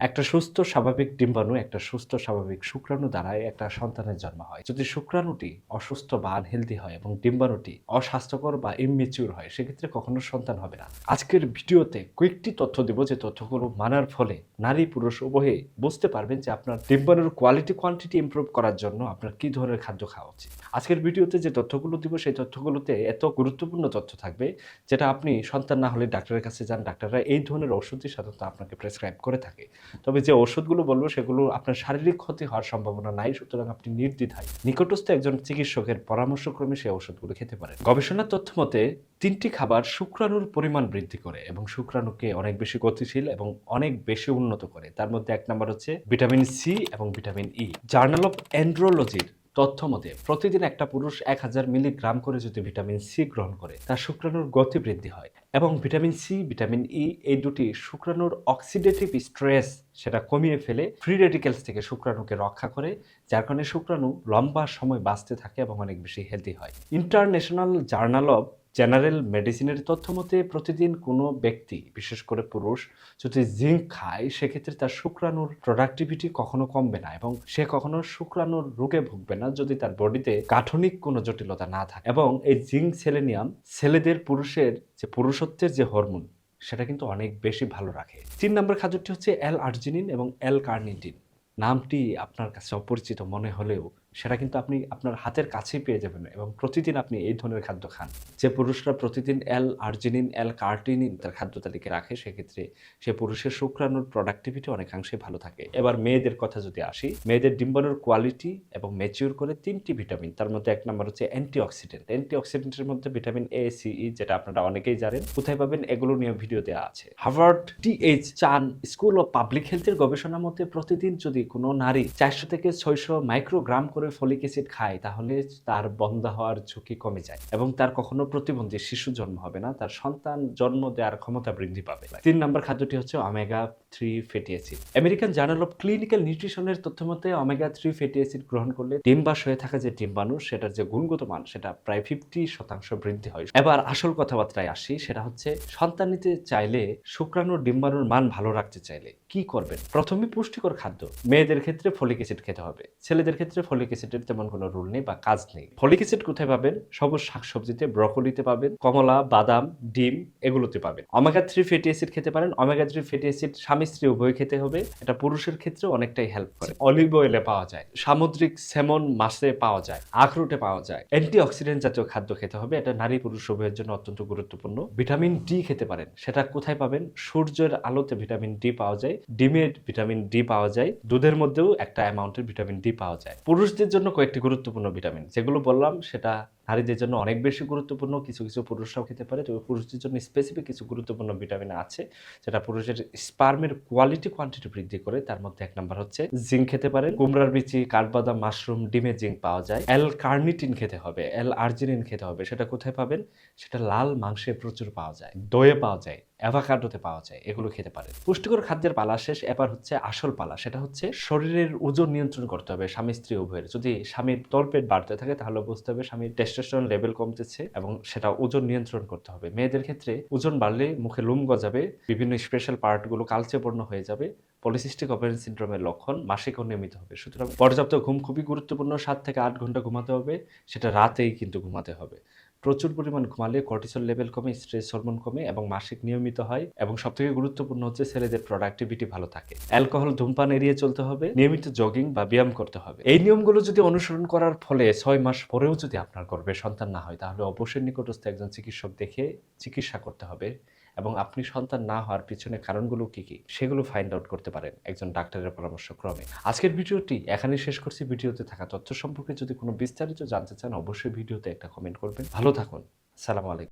একটা সুস্থ স্বাভাবিক ডিম্বাণু একটা সুস্থ স্বাভাবিক শুক্রাণু দ্বারাই একটা সন্তানের জন্ম হয়। যদি শুক্রাণুটি অসুস্থ বা আনহেলদি হয় এবং ডিম্বাণুটি অস্বাস্থ্যকর বা ইমম্যাচিউর হয়, সেক্ষেত্রে কখনো সন্তান হবে না। আজকের ভিডিওতে কয়েকটি তথ্য দেব, যে তথ্যগুলো মানার ফলে নারী পুরুষ উভয়ে বুঝতে পারবেন যে আপনার ডিম্বাণুর কোয়ালিটি কোয়ান্টিটি ইমপ্রুভ করার জন্য আপনার কি ধরনের খাদ্য খাওয়া উচিত। আজকের ভিডিওতে যে তথ্যগুলো দিব, সেই তথ্যগুলোতে এত গুরুত্বপূর্ণ তথ্য থাকবে, যেটা আপনি সন্তান না হলে ডাক্তারের কাছে যান, ডাক্তাররা এই ধরনের ওষুধই সাধারণত আপনাকে প্রেসক্রাইব করে থাকে। তবে যে ওষুধগুলো বলবো সেগুলো আপনার শারীরিক ক্ষতি হওয়ার সম্ভাবনা নাই, সুতরাং আপনি নির্দ্বিধায় নিকটস্থ একজন চিকিৎসকের পরামর্শক্রমে সেই ওষুধগুলো খেতে পারেন। গবেষণার তথ্য মতে 3টি খাবার শুক্রাণুর পরিমাণ বৃদ্ধি করে এবং শুক্রাণুকে অনেক বেশি গতিশীল এবং অনেক বেশি উন্নত করে। তার মধ্যে 1 নম্বর হচ্ছে ভিটামিন সি এবং ভিটামিন ই। জার্নাল অফ অ্যান্ড্রোলজির তথ্য মতে প্রতিদিন একটা পুরুষ 1000 মিলিগ্রাম করে যদি ভিটামিন সি গ্রহণ করে, তার শুক্রাণুর গতি বৃদ্ধি হয়। এবং ভিটামিন সি, ভিটামিন ই এই দুটি শুক্রাণুর অক্সিডেটিভ স্ট্রেস সেটা কমিয়ে ফেলে, ফ্রি রেডিক্যালস থেকে শুক্রাণুকে রক্ষা করে, যার কারণে শুক্রাণু লম্বা সময় বাঁচতে থাকে এবং অনেক বেশি হেলদি হয়। ইন্টারন্যাশনাল জার্নাল অফ জেনারেল মেডিসিনের তথ্য মতে প্রতিদিন কোনো ব্যক্তি, বিশেষ করে পুরুষ, যদি জিঙ্ক খায়, সেক্ষেত্রে তার শুক্রাণুর প্রোডাক্টিভিটি কখনো কমবে না এবং সে কখনো শুক্রাণুর রোগে ভুগবে না, যদি তার বডিতে গাঠনিক কোনো জটিলতা না থাকে। এবং এই জিঙ্ক সেলেনিয়াম ছেলেদের পুরুষের যে পুরুষত্বের যে হরমোন, সেটা কিন্তু অনেক বেশি ভালো রাখে। 3 নম্বর খাদ্যটি হচ্ছে এল আর্জিনিন এবং এল কার্নিটিন। নামটি আপনার কাছে অপরিচিত মনে হলেও সেটা কিন্তু আপনি আপনার হাতের কাছেই পেয়ে যাবেন এবং প্রতিদিন আপনি এই ধরনের খাদ্য খান। যে পুরুষরা প্রতিদিন এল আর্জিনিন, এল কার্টিনিন তার খাদ্য তালিকায় রাখে, সেক্ষেত্রে সে পুরুষের শুক্রাণুর প্রোডাক্টিভিটি অনেকাংশে ভালো থাকে। এবার মেয়েদের কথা যদি আসি, মেয়েদের ডিম্বাণুর কোয়ালিটি এবং ম্যাচিউর করে 3টি ভিটামিন। তার মধ্যে 1 নম্বর হচ্ছে অ্যান্টিঅক্সিডেন্ট। অ্যান্টিঅক্সিডেন্টের মধ্যে ভিটামিন এ, সি, ই, যেটা আপনারা অনেকেই জানেন। কোথায় পাবেন এগুলো নিয়ে ভিডিও দেওয়া আছে। Harvard T. H.. চান স্কুল অফ পাবলিক হেলথের গবেষণা মতে প্রতিদিন যদি কোনো নারী 400 থেকে 600 মাইক্রোগ্রাম করে ফলিক অ্যাসিড খায়, তাহলে তার বন্ধ্যা হওয়ার ঝুঁকি কমে যায় এবং তার কখনো প্রতিবন্ধী শিশু জন্ম হবে না, তার সন্তান জন্ম দেওয়ার ক্ষমতা বৃদ্ধি পাবে। 3 নম্বর খাদ্যটি হচ্ছে omega 3 fatty acid. American journal of clinical নিউট্রিশনের তথ্য মতে ওমেগা 3 ফ্যাটি অ্যাসিড গ্রহণ করলে ডিম্বাশয় হয়ে থাকা যে ডিম্বাণু, সেটার যে গুণগত মান সেটা প্রায় 50% বৃদ্ধি হয়। এবার আসল কথাবার্তায় আসি, সেটা হচ্ছে সন্তান নিতে চাইলে, শুক্রাণুর ডিম্বাণুর মান ভালো রাখতে চাইলে কি করবেন? প্রথমে পুষ্টিকর খাদ্য। মেয়েদের ক্ষেত্রে ফলিক অ্যাসিড খেতে হবে, ছেলেদের ক্ষেত্রে ফলিক অ্যাসিডের তেমন কোনো রুল নেই বা কাজ নেই। ফলিক অ্যাসিড কোথায় পাবেন? সবুজ শাকসবজিতে, ব্রকোলিতে পাবেন, কমলা, বাদাম, ডিম এগুলোতে পাবেন। ওমেগা 3 ফ্যাটি অ্যাসিড খেতে পারেন। ওমেগা 3 ফ্যাটি অ্যাসিড স্বামী স্ত্রী উভয় খেতে হবে। এটা পুরুষের ক্ষেত্রে অনেকটাই হেল্প করে। অলিভ অয়েলে পাওয়া যায়, সামুদ্রিক স্যামন মাছে পাওয়া যায়, আখরোটে পাওয়া যায়। অ্যান্টিঅক্সিডেন্ট জাতীয় খাদ্য খেতে হবে, এটা নারী পুরুষ উভয়ের জন্য অত্যন্ত গুরুত্বপূর্ণ। ভিটামিন ডি খেতে পারেন। সেটা কোথায় পাবেন? সূর্যের আলোতে ভিটামিন ডি পাওয়া যায়, ডিমের ভিটামিন ডি পাওয়া যায়, দুধের মধ্যেও একটা অ্যামাউন্টের ভিটামিন ডি পাওয়া যায়। পুরুষদের জন্য কয়েকটি গুরুত্বপূর্ণ ভিটামিন যেগুলো বললাম, সেটা নারীদের জন্য অনেক বেশি গুরুত্বপূর্ণ। কিছু কিছু পুরুষরাও খেতে পারে, তবে পুরুষদের জন্য স্পেসিফিক কিছু গুরুত্বপূর্ণ ভিটামিন আছে, যেটা পুরুষের স্পার্মের কোয়ালিটি কোয়ান্টিটি বৃদ্ধি করে। তার মধ্যে 1 নম্বর হচ্ছে জিঙ্ক খেতে পারেন। কুমড়ার বিচি, কাঠবাদাম, মাশরুম, ডিমে জিঙ্ক পাওয়া যায়। এল কার্নিটিন খেতে হবে, এল আর্জিনিন খেতে হবে। সেটা কোথায় পাবেন? সেটা লাল মাংসে প্রচুর পাওয়া যায়, দইয়ে পাওয়া যায়, অ্যাভোকাডোতে পাওয়া যায়। এগুলো খেতে পারেন। পুষ্টিকর খাদ্যের পালা শেষ, এবার হচ্ছে আসল পালা। সেটা হচ্ছে শরীরের ওজন নিয়ন্ত্রণ করতে হবে স্বামী স্ত্রী উভয়ের। যদি স্বামীর তলপেট বাড়তে থাকে, তাহলে বুঝতে হবে স্বামীর টেস্টোস্টেরন লেভেল কমতেছে এবং সেটা ওজন নিয়ন্ত্রণ করতে হবে। মেয়েদের ক্ষেত্রে ওজন বাড়লে মুখে লোম গজাবে, বিভিন্ন স্পেশাল পার্টগুলো কালচে বর্ণ হয়ে যাবে, পলিসিস্টিক ওভারিয়ান সিনড্রোমের লক্ষণ। মাসিক নিয়মিত হবে। সুতরাং পর্যাপ্ত ঘুম খুবই গুরুত্বপূর্ণ। 7 থেকে 8 ঘন্টা ঘুমাতে হবে, সেটা রাতেই কিন্তু ঘুমাতে হবে। প্রচুর পরিমাণ ঘুমালে কর্টিসল লেভেল কমে, স্ট্রেস হরমোন কমে এবং মাসিক নিয়মিত হয়। এবং সবথেকে গুরুত্বপূর্ণ হচ্ছে ছেলেদের প্রোডাক্টিভিটি ভালো থাকে। অ্যালকোহল, ধূমপান এড়িয়ে চলতে হবে, নিয়মিত জগিং বা ব্যায়াম করতে হবে। এই নিয়মগুলো যদি অনুসরণ করার ফলে 6 মাস পরেও যদি আপনার গর্ভে সন্তান না হয়, তাহলে অবশ্যই নিকটস্থ একজন চিকিৎসক দেখে চিকিৎসা করতে হবে এবং আপনি সন্তান না হওয়ার পিছনে কারণগুলো কি কি সেগুলো ফাইন্ড আউট করতে পারেন একজন ডাক্তারের পরামর্শক্রমে। আজকের ভিডিওটি এখানেই শেষ করছি। ভিডিওতে থাকা তথ্য সম্পর্কে যদি কোনো বিস্তারিত জানতে চান, অবশ্যই ভিডিওতে একটা কমেন্ট করবেন। ভালো থাকুন। আসসালামু আলাইকুম।